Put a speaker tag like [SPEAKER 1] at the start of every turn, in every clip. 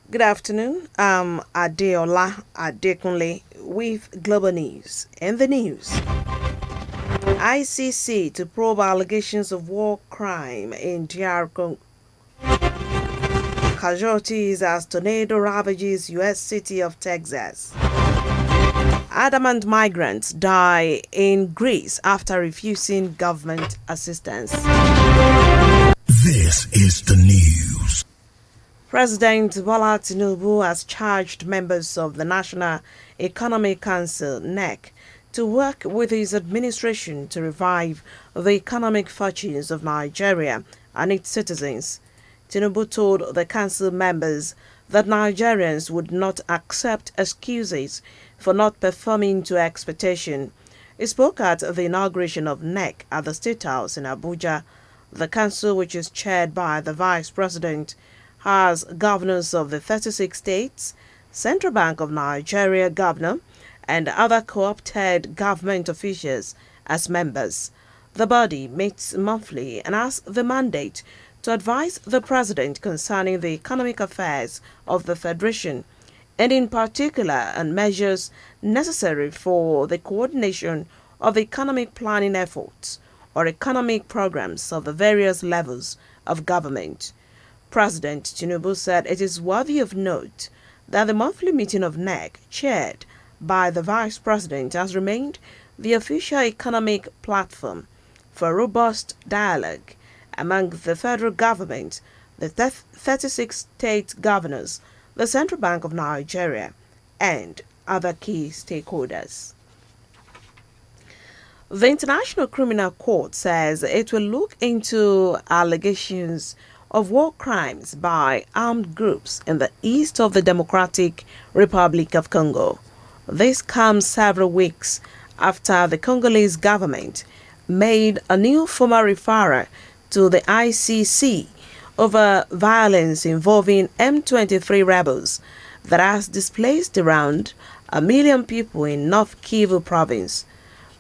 [SPEAKER 1] Good afternoon. I'm Adeola Adekunle with Global News. In the news, ICC to probe allegations of war crime in DR Congo. Casualties as tornado ravages U.S. city of Texas. Adamant migrants die in Greece after refusing government assistance.
[SPEAKER 2] This is the news.
[SPEAKER 1] President Bola Tinubu has charged members of the National Economic Council (NEC) to work with his administration to revive the economic fortunes of Nigeria and its citizens. Tinubu told the council members that Nigerians would not accept excuses for not performing to expectation. He spoke at the inauguration of NEC at the State House in Abuja. The council, which is chaired by the Vice President, has governors of the 36 states, Central Bank of Nigeria governor, and other co-opted government officials as members. The body meets monthly and has the mandate to advise the president concerning the economic affairs of the federation, and in particular on measures necessary for the coordination of the economic planning efforts or economic programs of the various levels of government. President Tinubu said it is worthy of note that the monthly meeting of NEC, chaired by the Vice President, has remained the official economic platform for robust dialogue among the federal government, the 36 state governors, the Central Bank of Nigeria, and other key stakeholders. The International Criminal Court says it will look into allegations of war crimes by armed groups in the east of the Democratic Republic of Congo. This comes several weeks after the Congolese government made a new formal referral to the ICC over violence involving M23 rebels that has displaced around a million people in North Kivu province.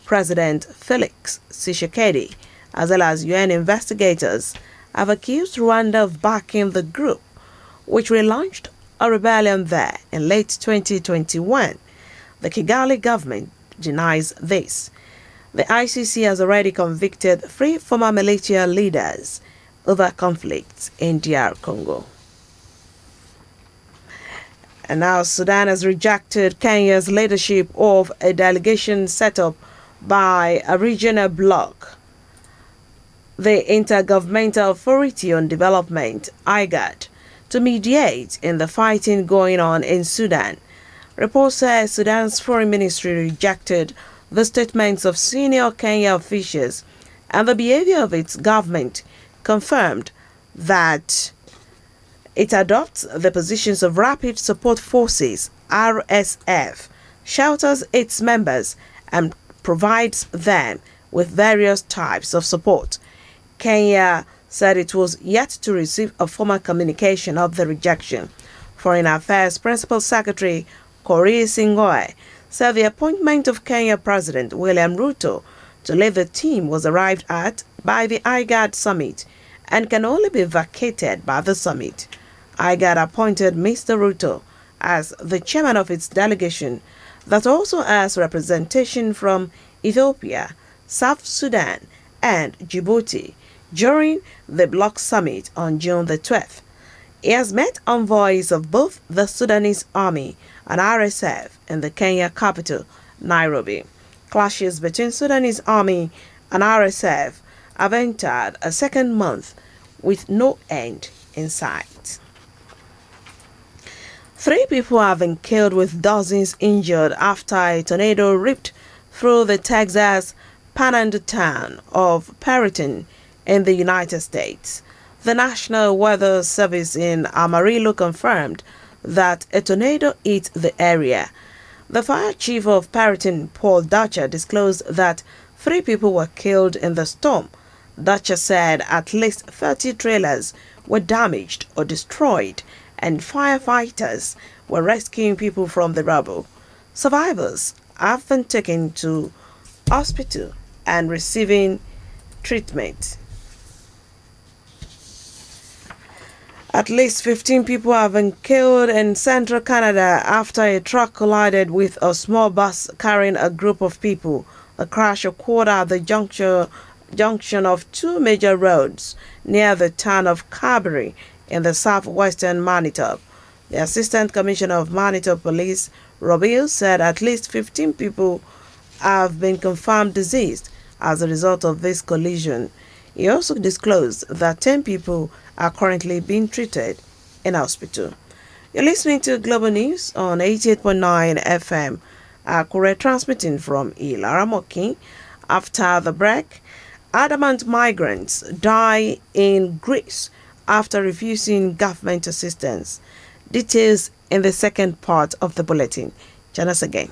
[SPEAKER 1] President Felix Tshisekedi, as well as UN investigators, have accused Rwanda of backing the group, which relaunched a rebellion there in late 2021. The Kigali government denies this. The ICC has already convicted 3 former militia leaders over conflicts in DR Congo. And now Sudan has rejected Kenya's leadership of a delegation set up by a regional bloc. The Intergovernmental Authority on Development, IGAD, to mediate in the fighting going on in Sudan. Reports say Sudan's foreign ministry rejected the statements of senior Kenya officials, and the behavior of its government confirmed that it adopts the positions of Rapid Support Forces, RSF, shelters its members, and provides them with various types of support. Kenya said it was yet to receive a formal communication of the rejection. Foreign Affairs Principal Secretary Korir Sing'oei said the appointment of Kenya President William Ruto to lead the team was arrived at by the IGAD summit and can only be vacated by the summit. IGAD appointed Mr. Ruto as the chairman of its delegation that also has representation from Ethiopia, South Sudan, and Djibouti during the bloc summit on June the 12th. He has met envoys of both the Sudanese army and RSF in the Kenya capital, Nairobi. Clashes between Sudanese army and RSF have entered a second month with no end in sight. 3 people have been killed with dozens injured after a tornado ripped through the Texas Panhandle town of Perryton in the United States. The National Weather Service in Amarillo confirmed that a tornado hit the area. The fire chief of Perryton, Paul Dutcher, disclosed that 3 people were killed in the storm. Dutcher said at least 30 trailers were damaged or destroyed, and firefighters were rescuing people from the rubble. Survivors have been taken to hospital and receiving treatment. At least 15 people have been killed in central Canada after a truck collided with a small bus carrying a group of people. The crash occurred at the junction of two major roads near the town of Carberry in the southwestern Manitoba. The Assistant Commissioner of Manitoba Police, Robil, said at least 15 people have been confirmed deceased as a result of this collision. He also disclosed that 10 people are currently being treated in hospital. You're listening to Global News on 88.9 FM. Akure transmitting from Ilaramoki. After the break, adamant migrants die in Greece after refusing government assistance. Details in the second part of the bulletin. Join us again.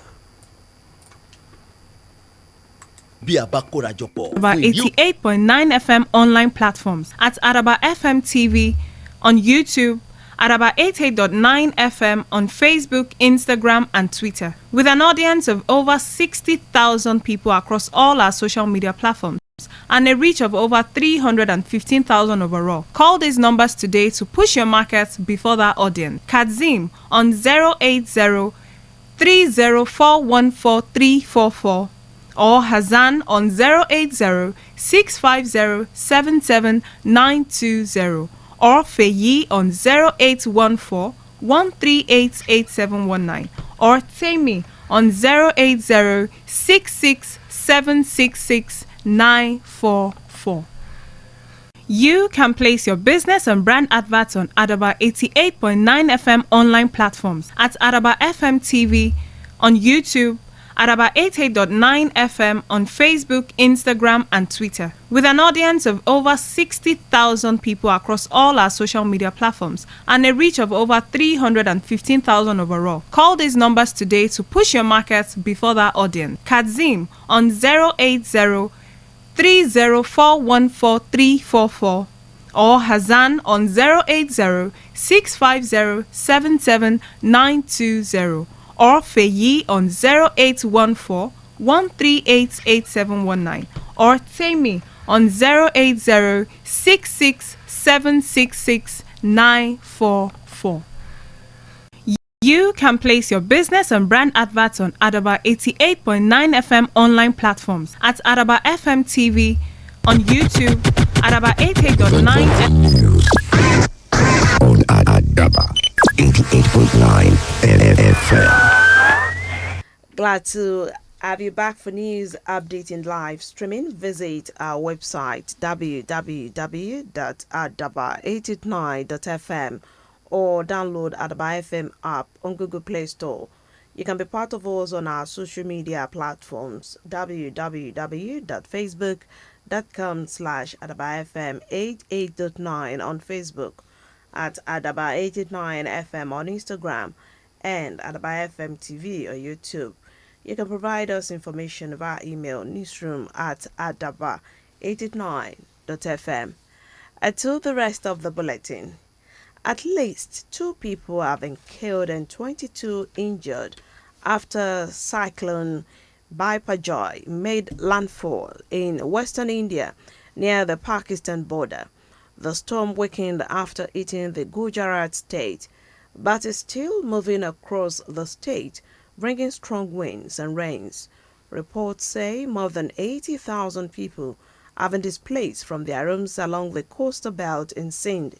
[SPEAKER 3] About 88.9 FM online platforms at Araba FM TV on YouTube, Araba 88.9 FM on Facebook, Instagram, and Twitter, with an audience of over 60,000 people across all our social media platforms and a reach of over 315,000 overall. Call these numbers today to push your market before that audience. Kadzim on 080 30414 or Hazan on 080-650-77920 or Feyi on 0814-138-8719 or Temi on 080-66766-944. You can place your business and brand adverts on Adaba 88.9 FM online platforms at Adaba FM TV on YouTube, Araba 88.9 FM on Facebook, Instagram, and Twitter, with an audience of over 60,000 people across all our social media platforms and a reach of over 315,000 overall. Call these numbers today to push your market before that audience. Kadzim on 080 30414 or Hazan on 080 650 77920 or Feyi on 0814-138-8719 or Temi on 080-66766-944. You can place your business and brand adverts on Adaba 88.9 FM online platforms at Adaba FM TV on YouTube, Adaba 88.9
[SPEAKER 2] News on Adaba 88.9 FM.
[SPEAKER 1] Glad to have you back for news updating live streaming. Visit our website www.adaba889.fm or download Adaba FM app on Google Play Store. You can be part of us on our social media platforms www.facebook.com/AdabFM88.9 on Facebook, at Adaba889 FM on Instagram, and Adaba FM TV on YouTube. You can provide us information via email newsroom@adaba889.fm. To the rest of the bulletin. At least 2 people have been killed and 22 injured after cyclone Biparjoy made landfall in western India near the Pakistan border. The storm weakened after hitting the Gujarat state, but is still moving across the state, bringing strong winds and rains. Reports say more than 80,000 people have been displaced from their homes along the coastal belt in Sindh.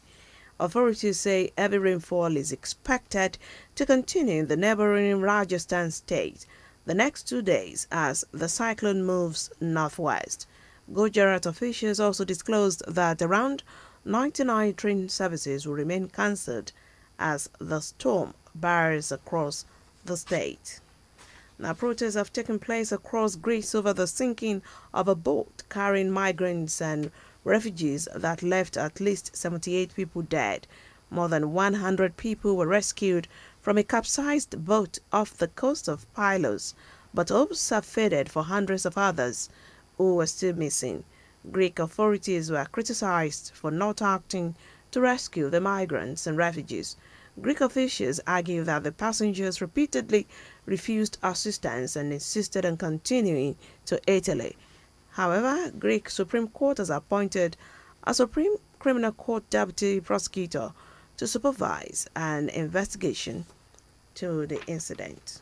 [SPEAKER 1] Authorities say heavy rainfall is expected to continue in the neighboring Rajasthan state the next 2 days as the cyclone moves northwest. Gujarat officials also disclosed that around 99 train services will remain cancelled as the storm bears across the state. Now, protests have taken place across Greece over the sinking of a boat carrying migrants and refugees that left at least 78 people dead. More than 100 people were rescued from a capsized boat off the coast of Pylos, but hopes have faded for hundreds of others who were still missing. Greek authorities were criticized for not acting to rescue the migrants and refugees. Greek officials argue that the passengers repeatedly refused assistance and insisted on continuing to Italy. However, Greek Supreme Court has appointed a Supreme Criminal Court deputy prosecutor to supervise an investigation to the incident.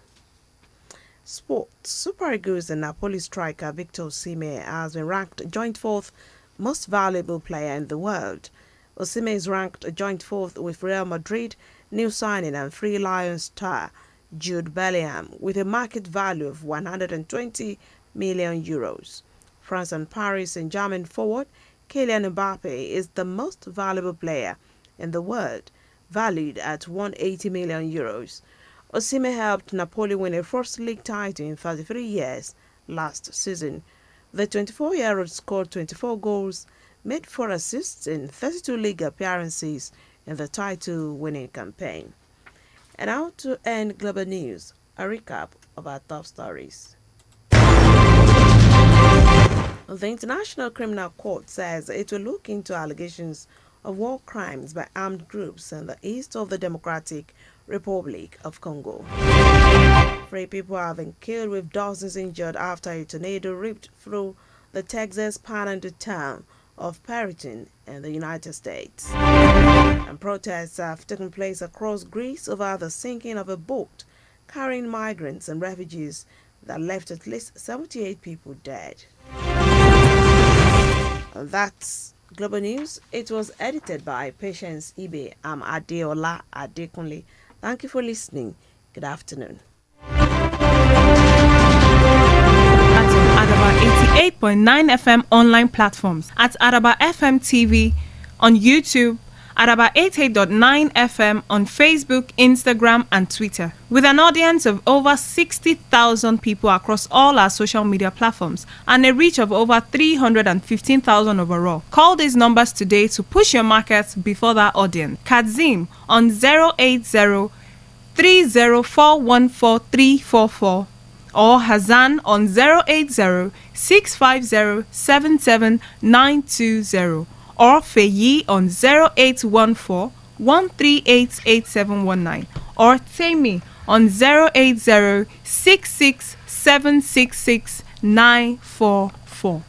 [SPEAKER 1] Sports. Super Eagles and Napoli striker Victor Osimhen has been ranked joint fourth most valuable player in the world. Osimhen is ranked joint fourth with Real Madrid new signing and Free Lions star Jude Bellingham with a market value of 120 million euros. France and Paris Saint-Germain forward Kylian Mbappe is the most valuable player in the world, valued at 180 million euros. Osimhen helped Napoli win a first league title in 33 years last season. The 24-year-old scored 24 goals, made 4 assists in 32 league appearances in the title-winning campaign. And now to end global news, a recap of our top stories. The International Criminal Court says it will look into allegations of war crimes by armed groups in the east of the Democratic Republic of Congo. 3 people have been killed with dozens injured after a tornado ripped through the Texas Panhandle town of Perryton in the United States. And protests have taken place across Greece over the sinking of a boat carrying migrants and refugees that left at least 78 people dead. And that's Global News. It was edited by Patience Ibe. I'm Adeola Adekunle. Thank you for listening. Good afternoon.
[SPEAKER 3] At Adaba 88.9 FM online platforms, at Adaba FM TV on YouTube, Adaba 88.9 FM on Facebook, Instagram, and Twitter. With an audience of over 60,000 people across all our social media platforms and a reach of over 315,000 overall. Call these numbers today to push your market before that audience. Kadzim on 080 30414 or Hazan on 080 650 77920 or Feyi on 0814 138 8719 or Temi on 080 66 766 944.